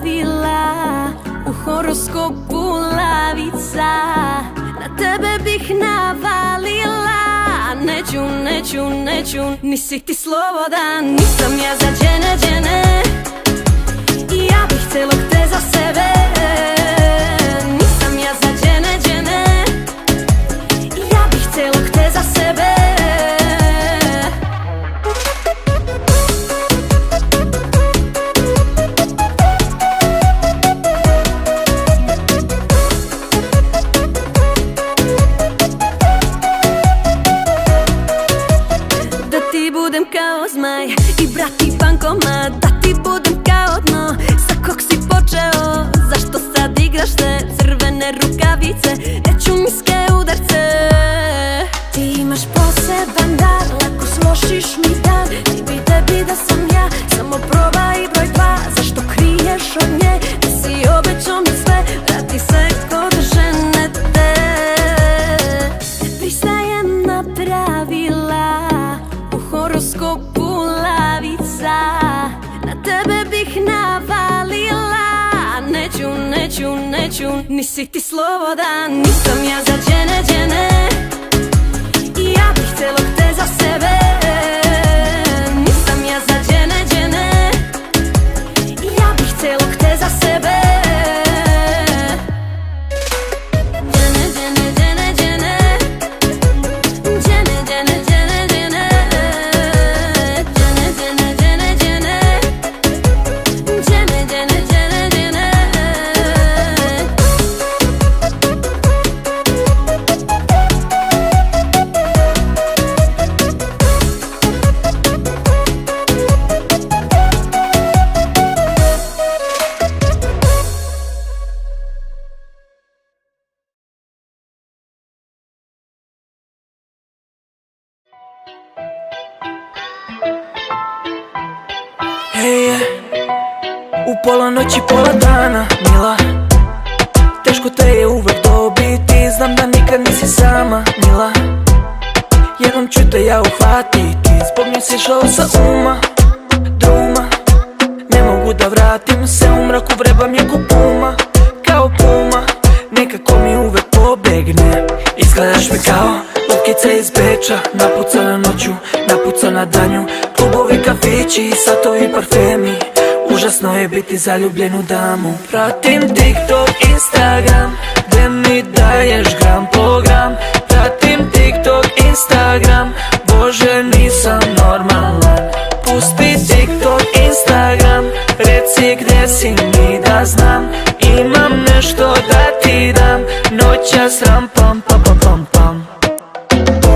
napravila u horoskopu lavica. Na tebe bih navalila. Neću, nisi ti slobodan. Nisam ja za džene. I ja bih celog te za sebe. Nisam ja za džene. I ja bih celog te za sebe. Budem kao zmaj i brati bankomat, da ti budem kao dno sa kog si počeo. Zašto sad igraš te crvene rukavice, neću niske udarce. Ti imaš poseban dar, lako složiš mi dan. Ti bi tebi da sam ja, samo probaj broj 2. Zašto kriješ od nje, da si obećao mi sve, vrati se kod žene te. Ne pristajem na pravila horoskopu lavica. Na tebe bih navalila. Neću, nisi ti slobodan. Nisam ja za džene. I ja bih celog te za sebe. Nisam ja za džene. I ja bih celog te za sebe. U pola noći, pola dana, mila. Teško te je uvek dobiti, znam da nikad nisi sama, mila. Jednom ću te ja uhvatiti, zbog nje si šao sa uma, druma. Ne mogu da vratim se u mraku, vrebam je ko puma, kao puma. Nekako mi uvek pobegne, izgledaš mi kao lutkica iz Beča. Napucana noću, napucana danju, klubovi, kafići, satovi, parfemi. Užasno je biti zaljubljen u damu. Pratim TikTok, Instagram, gde mi daješ gram po gram. Pratim TikTok, Instagram, Bože nisam normalan. Pusti TikTok, Instagram, reci gde si mi da znam. Imam nešto da ti dam, noćas ram pam pam pam pam pam.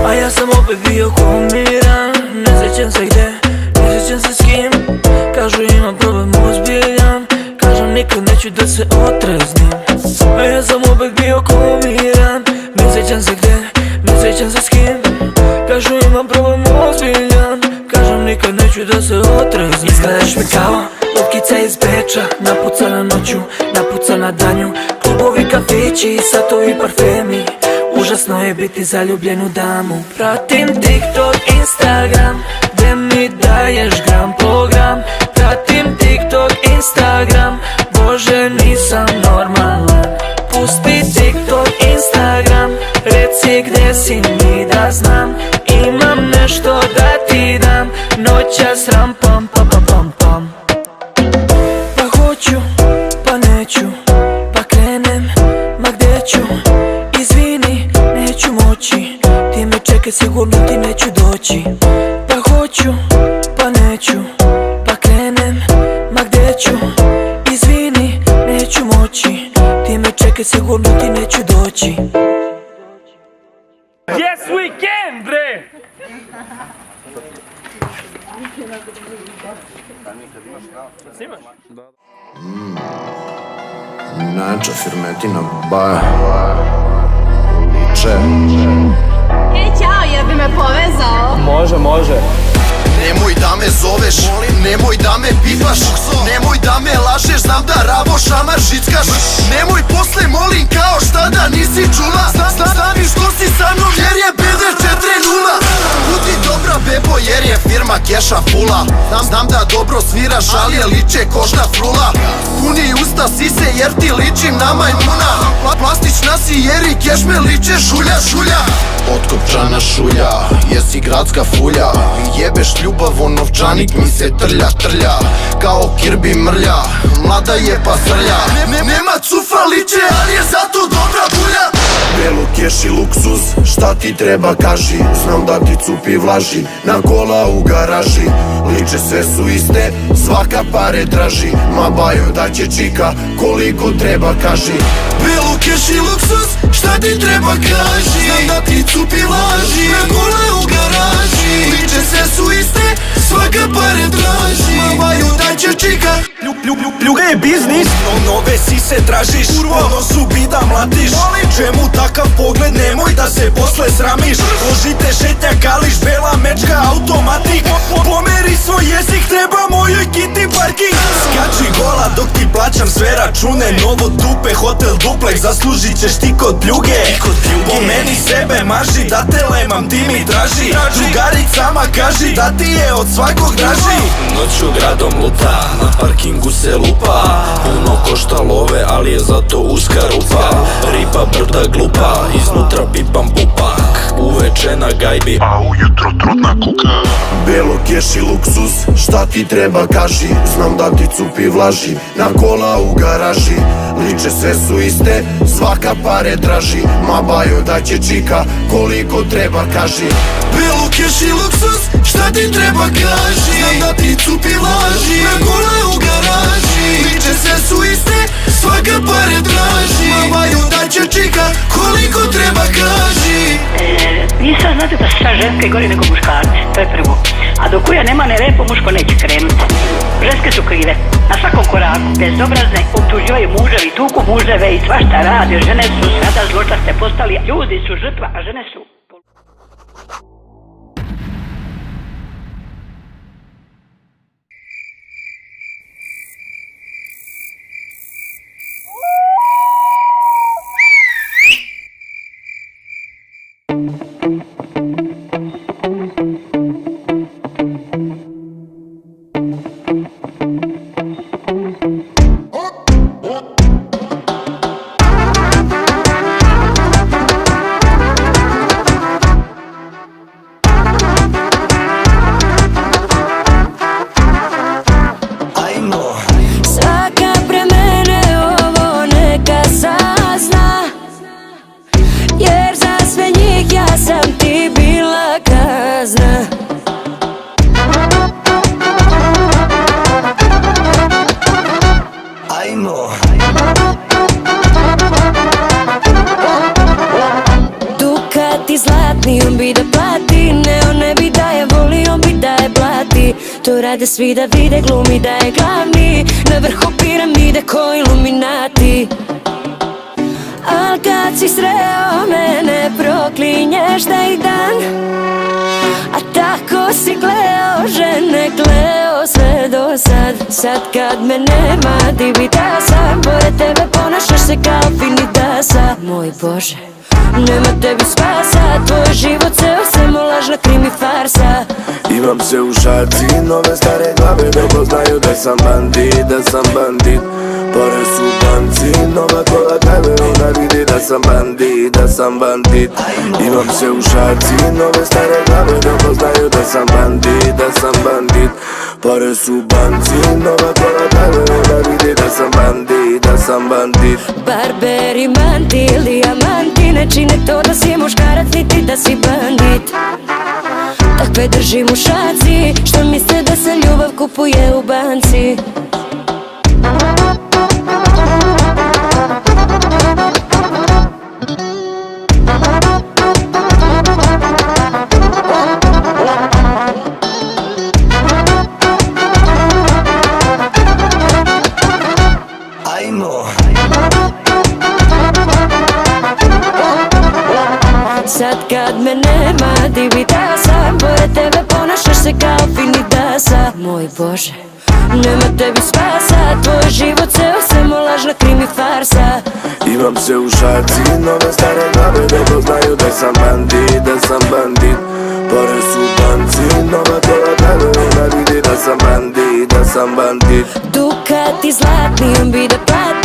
A ja sam opet bio komiran, ne sjećam se gde, ne sjećam se s kim. Kažu imam problem ozbiljan, kažem nikad neću da se otreznim. A ja sam opet bio komiran, ne sjećam se gde, ne sjećam se s kim. Kažu imam problem ozbiljan, kažem nikad neću da se otreznim. Izgledaš mi kao lutkica iz Beča, napucana noću, napucana danju, klubovi, kafići, satovi, parfemi. Užasno je biti zaljubljen u damu. Pratim TikTok, Instagram, gde mi daješ gram po gram. Pratim TikTok, Instagram, Bože nisam normalan. Pusti TikTok, Instagram, reci gde si mi da znam. Imam nešto da ti dam, noćas ram pam pam pam pam pam. Pa hoću, pa neću, pa krenem, ma gde ću. Izvini, neću moći, ti me čekaj, sigurno ti neću doći. Pa hoću, pa neću, pa krenem, ma gde ću. Izvini, neću moći, ti me čekaj, sigurno ti neću doći. Yes we can, bre! Nača Firmetina baja Liče. Ćao, jel bi me povezao? Može. Nemoj da me zoveš, nemoj da me pipaš, nemoj da me lažeš, znam da rabo šamar žickaš. Nemoj posle molim kao šta da nisi čula, znani što si sa mnom jer je BD 4-0. Budi dobra bebo jer je firma keša fula, znam da dobro sviraš ali je liče kožna frula. Puni puta sise jer ti ličim na majmuna. Plastična si jer i keš me liče žulja, žulja. Otkopčana šulja, jesi gradska fulja. Jebeš ljubav, o novčanik mi se trlja, trlja. Kao Kirby mrlja, mlada je pa srlja. Nema cufa liče, ali je zato dobra bulja. Belo keš i luksuz, šta ti treba kaži. Znam da ti cupi vlaži, na kola u garaži. Liče sve su iste, svaka pare traži. Ma bajo da će čika, koliko treba kaži. Belo keš i luksuz, šta ti treba kaži. Znam da ti cupi vlaži, na kola u garaži. Liče sve su iste, svaka pare traži. Ma bajo da će čika. Pljuga je biznis, nove sise tražiš. Ono su bida mlatiš. Čemu takav pogled, nemoj da se posle sramiš. Ložite šetnja kališ, bela mečka automatik. Pomeri svoj jezik, treba mojoj kiti parking. Skači gola dok ti plaćam sve račune. Novo dupe, hotel duplek, zaslužit ćeš ti kod pljuge. Po meni sebe marži, da te lemam, ti mi traži. Drugaricama kaži, da ti je od svakog draži. Noću gradom luta, na parkingu se lupa. Puno košta love, ali je zato uska rupa. Riba brda glupa, iznutra pipam pupak. Uveče na gajbi, a ujutro trudna kuka. Belo keš i luksuz, šta ti treba kaži. Znam da ti cupi vlaži, na kola u garaži. Liče sve su iste, svaka pare traži. Ma bajo da će čika, koliko treba kaži. Belo keš i luksuz, šta ti treba kaži. Znam da ti cupi vlaži, na kola u garaži. Liče sve su iste, svaka pare traži. Ma bajo da će čika, koliko treba kaži. Vi sad znate da su sad ženske gori nego muškarci, to je prvo. A dok uja nema ne lepo, muško neće krenuti. Ženske su krive, na svakom koraku, bezobrazne, optuživaju muževi, tuku muževe i svašta radi. Žene su sada zločaste postali, ljudi su žrtva, a žene su... Dukati zlatni, on bi da plati. Ne, on ne bi da je voli, on bi da je plati. To rade svi da vide, glumi da je glavni. Na vrhu piramide ko iluminati. Al kad si sreo mene, proklinješ taj dan. A tako si gleo žene, gleo sve do sad. Sad kad me nema, divita sam. Pored tebe ponašaš se kao finitasa. Moj Bože, nema tebi spasa. Tvoj život ceo samo lažna krimi farsa. Imam se u šaci, nove stare glave. Dobro znaju da sam bandit, da sam bandit. Pare su banci, nova kola tebe. Ona vidi da sam bandit, da sam bandit. Imam se u šaci, nove stare glave. Dobro znaju da sam bandit, da sam bandit. Pare su banci, nova kola tebe. Ona vidi da sam bandit, da sam bandit. Barberi, manti, dijamanti ne čine to da si muškarac, niti da si bandit. Takve držim u šaci, što misle da se ljubav kupuje u banci. Sad kad me nema, divita sam. Pored tebe ponašaš se kao finitasa. Moj Bože, nema tebi spasa. Tvoj život ceo samo lažna krimi farsa. Imam se u šaci, nove stare glave. Dobro znaju da sam bandit, da sam bandit. Pare su banci, nova kola tebe. Ona vidi da sam bandit, da sam bandit. Dukati zlatni, on bi da plati.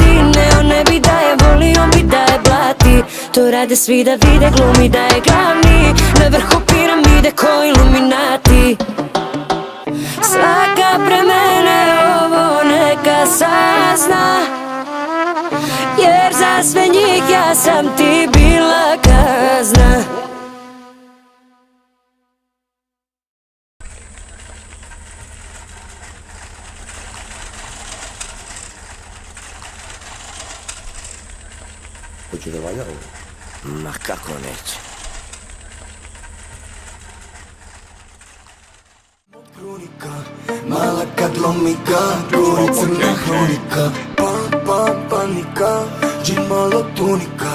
rade svi da vide, glumi da je glavni na vrhu piramide ko iluminati. Svaka pre mene ovo neka sazna, jer za sve njih ja sam ti bila kazna. Hoće da valja ovo? Ma kako neće. Mala kad lomika, gori crna hronika. Panika, džin malo tunika.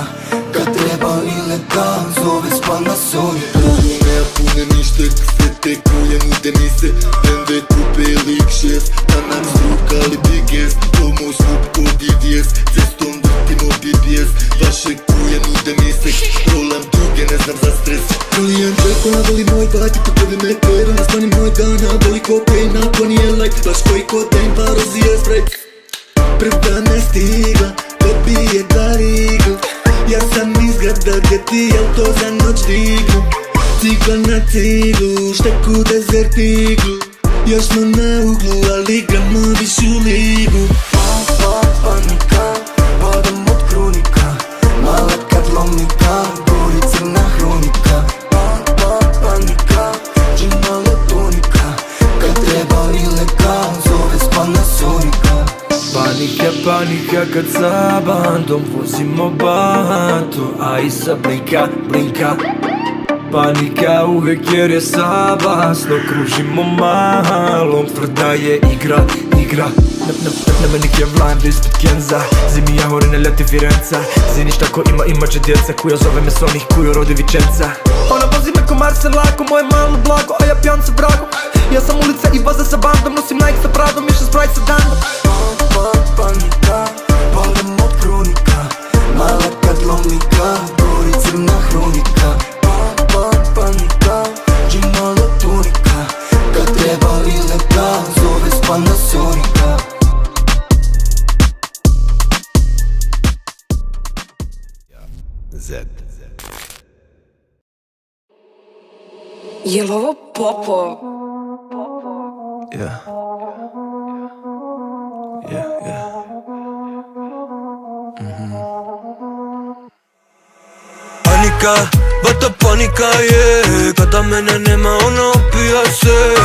Kad treba ileka, zove spana Sonika. Ne pune nište, sve te kuje nude mi se. BMW kupe lik 6, da nam strukali big S. Tomo svup ko DDS, cestom vrtimo BBS. Vaše kuje nude mi se, rolam duge, ne znam za stres. Klijent čekova voli moj bajt, ko prvi me tera. Na strani moj dana, voli kokain, nakon je like. Baš koji kodain, pa rozije spray. Prva me stigla, tebi je darigla. Ja sam iz grada gdje ti auto za noć dignu. Cigla na ciglu, šteku dezertiglu. Još smo na uglu, ali igramo višu ligu. Panika, padam od krunika. Mala kad lomika, gori crna hronika. Panika, džin malo tunika. Kad treba ileka, zove spana Sonika. Panika kad sa bandom vozimo bato, a iza blinka. Panika uvek jer je sabasno, kružimo malom, tvrda je igra. Na meni Kevlar, ispred Kenza. Zimi ja hore ne leti Firenca. Zini šta ko ima će djeca. Kuja zove me Sonih, kujo rodi Vičenca. Ona vozi me ko Marcel lako, moje malo blago, a ja pijan sa bragom. Ja sam ulica i baza sa bandom, nosim Nike sa Pradom, mišam Sprite sa Dandom. Panika, padam od krunika. Mala kad lomika, gori crna hronika. Panika, džin malo tunika. Kad treba ileka, zove spana Sonika. Z. Jel ovo Popo? Yeah. Panika, bata panika je, kada mene nema ona opija se.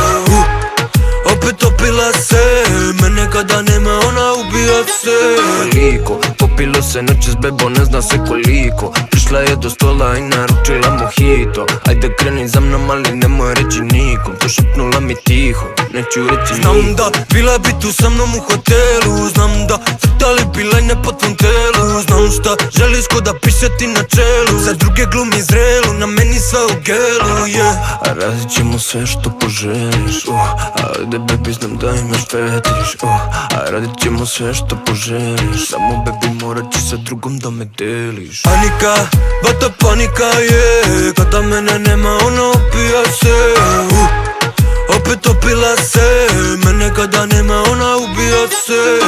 Opet opila se, mene kada nema ona ubija se. Koliko, popilo se noćas bebo ne zna se koliko. Prišla je do stola i naručila mojito. Ajde kreni za mnom ali nemoj reći nikom. To šepnula mi tiho, neću reći nikom. Znam da bila bi tu sa mnom u hotelu. Znam da crtali bilajne po tvom telu. Znam šta želiš ko da piše ti na čelu. Za druge glumi zrelu, na meni sve u gelu, yeah. A radit ćemo sve što poželiš, ajde baby znam da imaš fetiš, a radit ćemo sve što poželiš. Samo baby morat ćeš sa drugom da me deliš. Panika, bata panika je, kada mene nema ona opija se. Opet opila se, mene kada nema ona ubija se.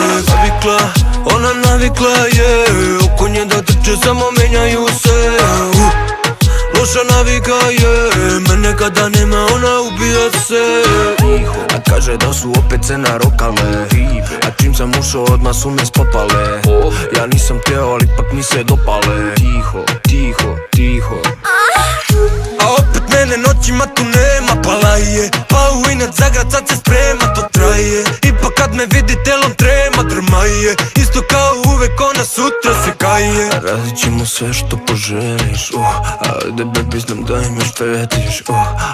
Ona navikla je, oko nje da trče samo menjaju se. Loša navika je, mene kada nema ona ubija se. A kaže da su opet se narokale, a čim sam ušao odmah su me spopale. Ja nisam teo ali ipak mi se dopale. Tiho. A opet mene noćima tu nema, pala je. Pa u inat zagrad sad se sprema, to traje. Ipak kad me vidi telom trema, drma je. Isto kao uvek ona sutra se kaje. A radit ćemo sve što poželiš, ajde baby znam da imaš fetiš,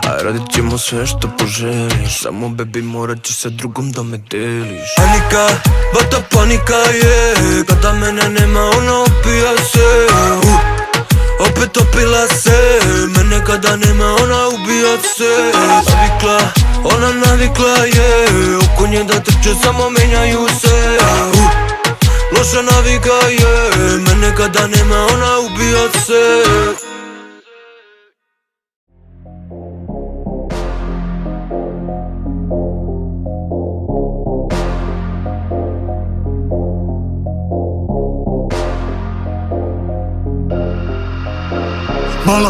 a radit ćemo sve što poželiš. Samo baby morat ćeš sa drugom da me deliš. Panika, bata panika je, kada mene nema ona opija se. Opet opila se, mene kada nema ona ubija se. Ona navikla je, oko nje da trče samo menjaju se. Loša navika je, mene kada nema ona ubija se. Mala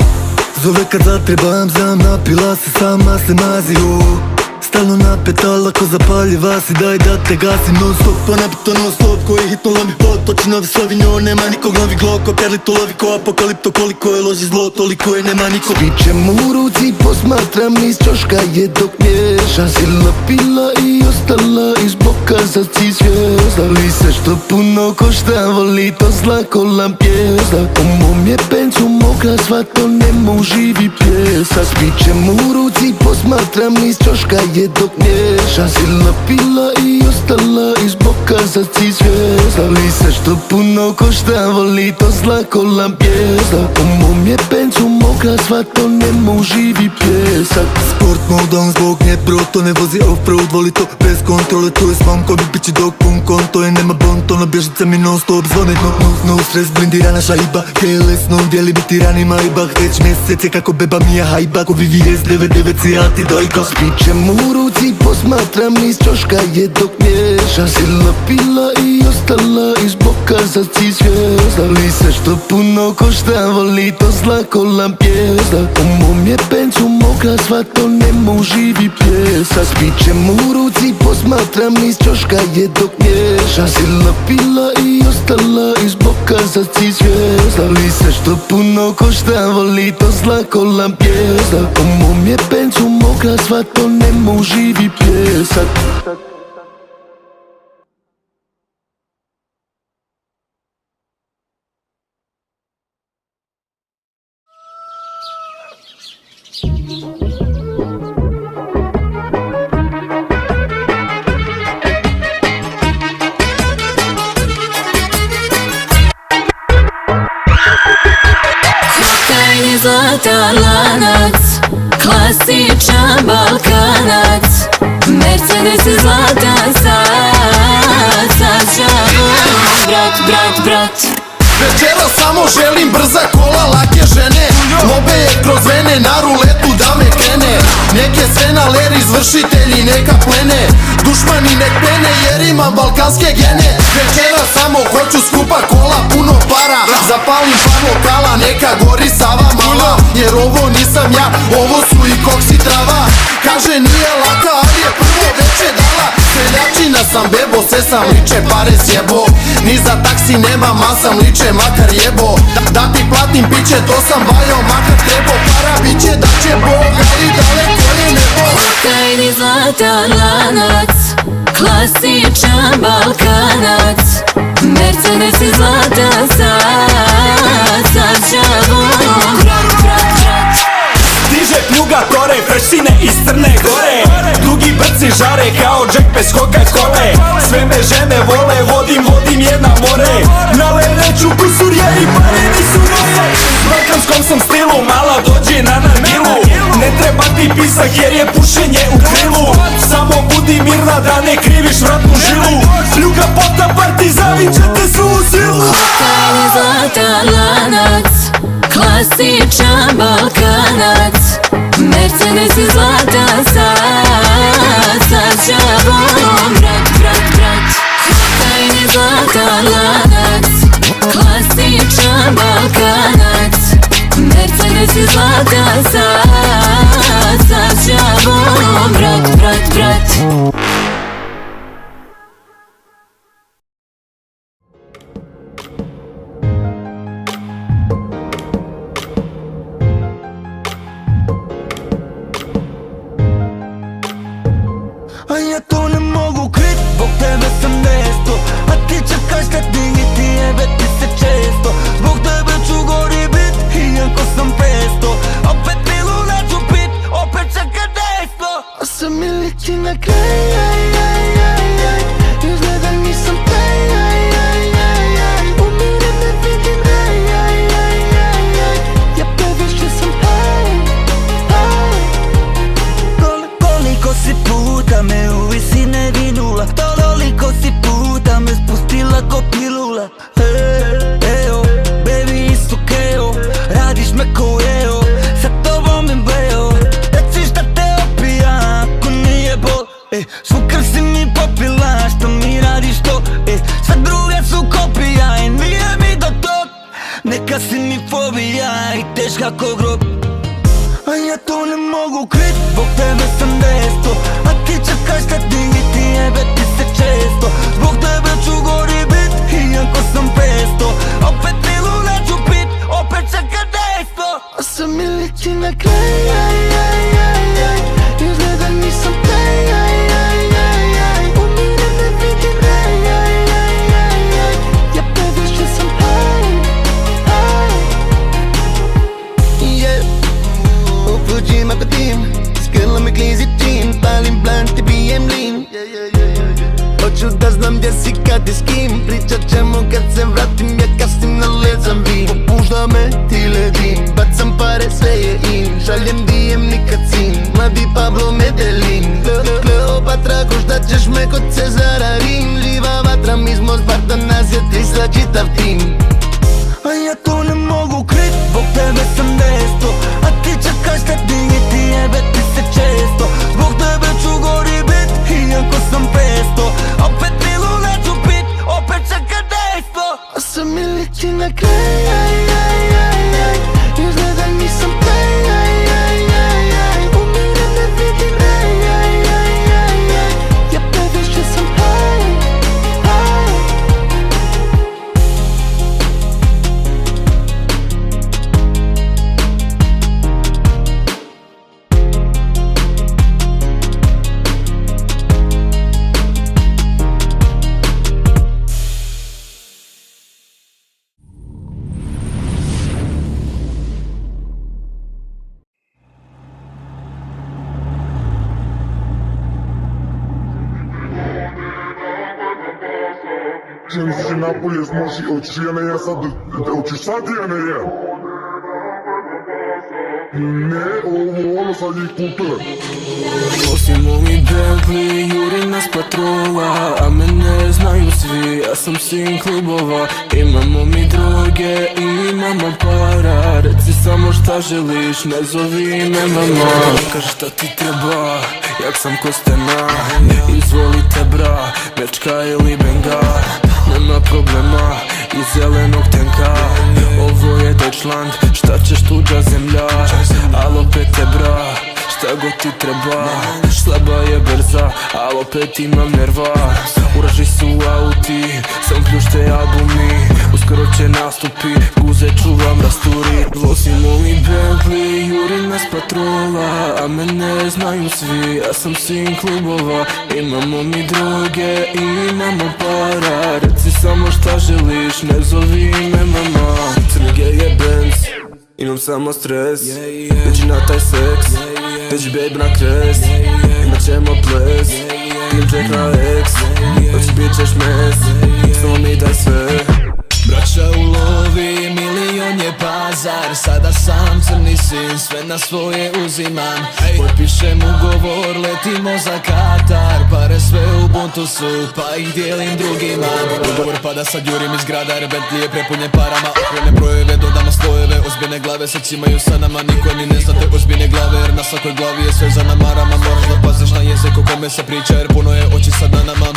zove kad zatrebam, znam, napila se, sama se mazi, stalno napeta, lako zapaljiva si, daj da te gasim non stop, pa napito non stop, koji hitnula mi pot, toči novi Sauvignon, nema nikog, novi gloko, perlito lovi ko apokalipto, koliko je loži zlo, toliko je nema nikog. Spičem u ruci, posmatram iz čoška je dok mješa, silna pila i ostala iz boka za ci zvijezda, li se što puno košta, voli to zlako lampjezda, u mom je pencu mokra sva, to nemo živi pjesak. Spičem u ruci, posmatram iz čoška je dok mješa, silna pila i ostala iz boka za ci zvijezda, li se što puno košta, voli to zlako lampjezda, u mom je pencu mokra sva, to nemo živi pjesak. Sport mode on zbog nje bro, to ne vozi off-road, voli to bez kontrole, to je s mamkom i pići dok pun konto je, nema bonto, na bježice mi non stop zvone, no stres, blindirana šajba, keles, non dijeli biti rani majbah, već mjesece kako beba mi je hajba, ko VVS 99 cijati dojka. Spičem u ruci, posmatram iz čoška je dok mješa, silna pila i ostala iz boka za ci zvijezda, li se što puno košta, voli to zlako lampjezda, u mom je pencu mokra sva, to nemo živi pjesak. Spičem u ruci, posmatram iz čoška je dok mješa, silna pila i ostala iz boka za ci zvijezda, li se što puno košta, voli to zlako lampjezda, u mom je pencu mokra sva, to nemo živi pjesak. Kokain je zlatan lanac, klasičan Balkanac, Mercedes je zlatan sad, sad žavom, brat. Večera samo želim brza kola, lake žene, lobe je kroz vene, na ruletu da me krene. Neke scenaleri, izvršitelji neka plene, dušmani nek pene jer imam balkanske gene. Večera samo hoću skupa kola, puno para, zapalim par lokala, neka gori Sava mala, jer ovo nisam ja, ovo su i koksi trava. Kaže nije laka, ali je prvo veće dala, seljačina sam bebo, sve sam liče, pare sjebo, ni za taksi nema, ma sam liče, makar jebo. Da ti platim piće, to sam vajo, makar treba, para biće da će Bog, ali daleko je nebo. Kokain je zlatan lanac, klasičan Balkanac, Mercedes je zlatan sad žavom, brat. Stiže pljuga tore, pršine iz Crne Gore, dugi brci žare kao Jack bez Coca-Cole. Sve me žene vole, vodim je na more, na leneću kusurje i pare nisu moje. U balkanskom sam stilu, mala dođi na nargilu, ne treba ti pisak jer je pušenje u krilu. Samo budi mirna da ne kriviš vratnu žilu, pljuga pota partizavi će te svu silu. Kokain je zlatan lanac, klasičan Balkanac, Mercedes je zlatan sad žavom, brat. Kokain je zlatan lanac, klasičan Balkanac, Mercedes je zlatan sad žavom, brat. A ja to ne mogu krit, zbog tebe sam nesto, a ti čekaš da ti jebe ti se često. Zbog tebe ću gori bit, iako sam pesto, opet pilu neću pit, opet čeka desto. A sam mi liči na kraj, izgleda nisam taj, umirim ne vidim raj, ja previše sam haj. Koliko si puta me u visine vinula, toliko si puta me spustila ko pilula. Eo, baby isto keo, radiš me ko eo, sa tobom im beo. Reci šta te opija ako nije bol, svu krv si mi popila, što mi radiš to, sve druge su kopija i nije mi do tog. Neka si mi fobija i teška ko grob. A ja to ne mogu krit, zbog tebe sam desto. A ti čekaš da ti jebe ti se često. Zbog tebe ću gori bit, iako sam 500. Opet milu neću pit, opet čeka desto. A sam mi liči na kraj, izgleda nisam taj. Umirem ne vidim raj, ja previše sam high. Upuđim apetim, skrla me klizi čim. Palim blunt i pijem lim. Hoću da znam gdje si, kad i s kim. Pričat ćemo kad se vratim, ja kasnim na led sam vin. Popušta me, ti ledim, bacam pare, sve je in. Šaljem dijem, nikad sin, mladi Pablo Medellin. Kleopatra, košta ćeš me kod Cezara Rim. Živa vatra, mi smo Sparta, nas je 300 čitav tim. A ja to ne mogu krit, zbog tebe sam desto. A ti čekaš da ti jebe ti se često. Zbog tebe ću gori bit, iako sam 500. Opet milu neću pit, opet čeka desto. A sam mi liči na kraj, izgleda nisam taj. Umirem ne vidim raj, ja previše sam high. Čim si napolje zmoži oči, ja ne je sad, hoćeš sad ja ne je? Ne, ono sad je kultura. Nosimo mi Bentley, juri nas patrola, a mene znaju svi, ja sam sin klubova. Imamo mi droge i imamo para, reci samo šta želiš, ne zovi me mama. Kaži šta ti treba, jak sam ko stena, izvolite bra, mečka ili benga. Nema problema, iz zelenog tenka, ovo je Deutschland, šta ćeš tuđa zemlja. Al opet te bra, šta god ti treba, slaba je brza, al opet imam nerva. Uraži su auti, sam pljušte albumi, uskoro će nastupi, guze čuvam rasturi. Vozimo mi Bentley, juri nas patrola, a mene znaju svi, ja sam sin klubova. Imamo mi droge i imamo para, reci samo šta želiš, ne zovi me mama. Crnige je Benz, imam samo stres, dođi na taj seks, dođi babe na kres, imat ćemo ples, pil Jack na ex, dođi bit ćeš mes, samo mi daj sve. Braća u lovi, milion je pazar. Sada sam crni sin, sve na svoje uzimam. Potpišem ugovor, letimo za Katar. Pare sve u buntu su, pa ih dijelim drugima. Ugovor pada, sad jurim iz grada, jer Bentley je prepunjen parama. Okrene brojeve, dodamo slojeve, ozbiljne glave sad cimaju sa nama. Niko ni ne znate ozbiljne glave, jer na svakoj glavi je sve za namarama. Moraš da paziš na jezik o kome se priča, jer puno je oči sad na nama.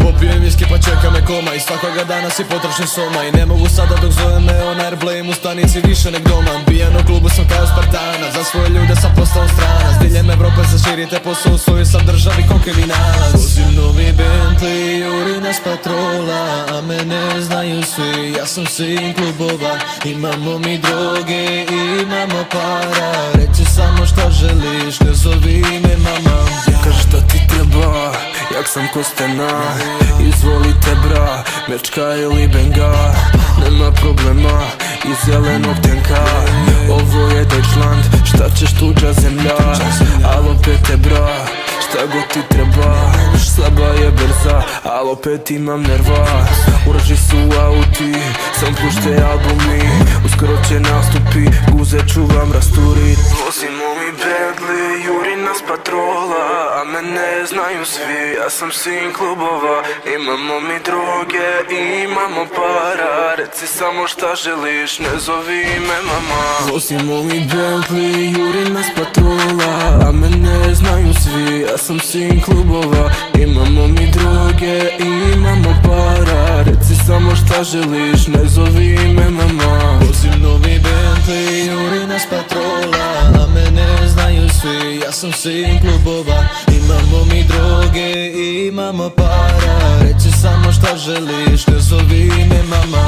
Popijem viski pa čeka me koma, i svakoga dana si potrošen soma. I ne mogu sada dok zove me on airblame u stanici više nek doma. Bijan u klubu sam kao Spartana, za svoje ljude sam postao stranac. Diljem Evrope se širite posao, u svojoj sam državi ko kriminalac. Vozim novi Bentley, juri nas patrola, a mene znaju svi, ja sam sin klubova. Imamo mi droge i imamo para, reci samo šta želiš, ne zovi me mama. Kaži šta ti treba, jak sam ko stena, izvolite bra, mečka ili benga. Nema problema, iz zelenog tenka, ovo je Deutschland, šta ćeš tuđa zemlja. Al opet te bra, šta god ti treba, slaba je brza, al opet imam nerva. Uraži su auti, sam pušte albumi, uskoro će nastupi, guze čuvam rasturit. Vozimo mi Bentley, juri nas patrola, a mene znaju svi, ja sam sin klubova. Imamo mi droge i imamo para, reci samo šta želiš, ne zovi me mama. Vozimo mi Bentley, juri nas patrola, a mene znaju svi, ja sam sin klubova. Imamo mi droge i imamo para, reci samo šta želiš, ne zovi me mama. Vozim novi Bentley, juri iz patrola, a mene znaju svi, ja sam sin klubova. Imamo mi droge, imamo para, reci samo šta želiš, ne zovi me mama.